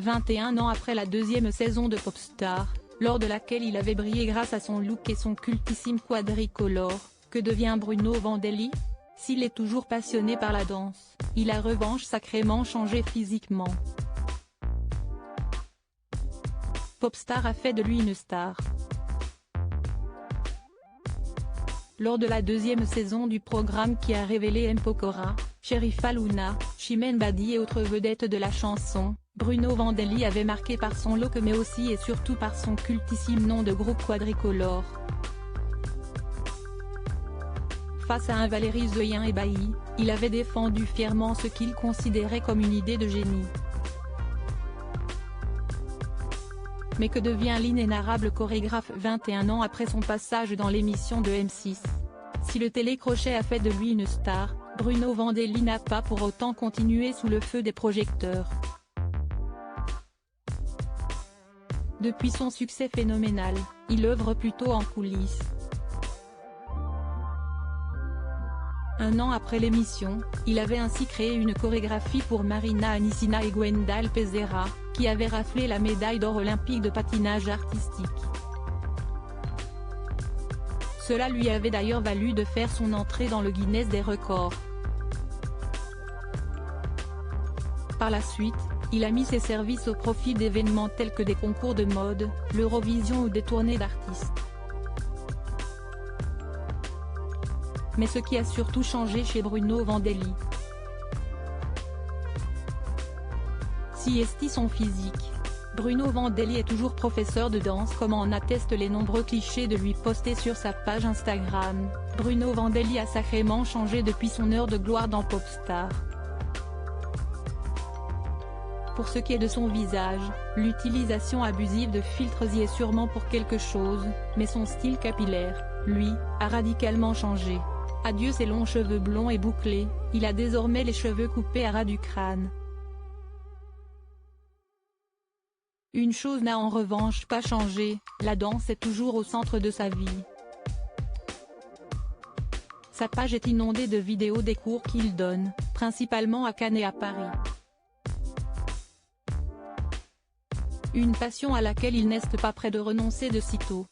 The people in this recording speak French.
21 ans après la deuxième saison de Popstar, lors de laquelle il avait brillé grâce à son look et son cultissime quadricolore, que devient Bruno Vandelli? S'il est toujours passionné par la danse, il a en revanche sacrément changé physiquement. Popstar a fait de lui une star. Lors de la deuxième saison du programme qui a révélé M. Pokora, Sherifa Luna, Chimène Badi et autres vedettes de la chanson, Bruno Vandelli avait marqué par son look mais aussi et surtout par son cultissime nom de groupe quadricolore. Face à un Valérie Zeuyen ébahi, il avait défendu fièrement ce qu'il considérait comme une idée de génie. Mais que devient l'inénarrable chorégraphe 21 ans après son passage dans l'émission de M6? Si le télécrochet a fait de lui une star, Bruno Vandelli n'a pas pour autant continué sous le feu des projecteurs. Depuis son succès phénoménal, il œuvre plutôt en coulisses. Un an après l'émission, il avait ainsi créé une chorégraphie pour Marina Anissina et Gwendal Pesera, qui avaient raflé la médaille d'or olympique de patinage artistique. Cela lui avait d'ailleurs valu de faire son entrée dans le Guinness des records. Par la suite, il a mis ses services au profit d'événements tels que des concours de mode, l'Eurovision ou des tournées d'artistes. Mais ce qui a surtout changé chez Bruno Vandelli, si est son physique. Bruno Vandelli est toujours professeur de danse comme en attestent les nombreux clichés de lui postés sur sa page Instagram. Bruno Vandelli a sacrément changé depuis son heure de gloire dans Popstar. Pour ce qui est de son visage, l'utilisation abusive de filtres y est sûrement pour quelque chose, mais son style capillaire, lui, a radicalement changé. Adieu ses longs cheveux blonds et bouclés, il a désormais les cheveux coupés à ras du crâne. Une chose n'a en revanche pas changé, la danse est toujours au centre de sa vie. Sa page est inondée de vidéos des cours qu'il donne, principalement à Cannes et à Paris. Une passion à laquelle il n'est pas prêt de renoncer de sitôt.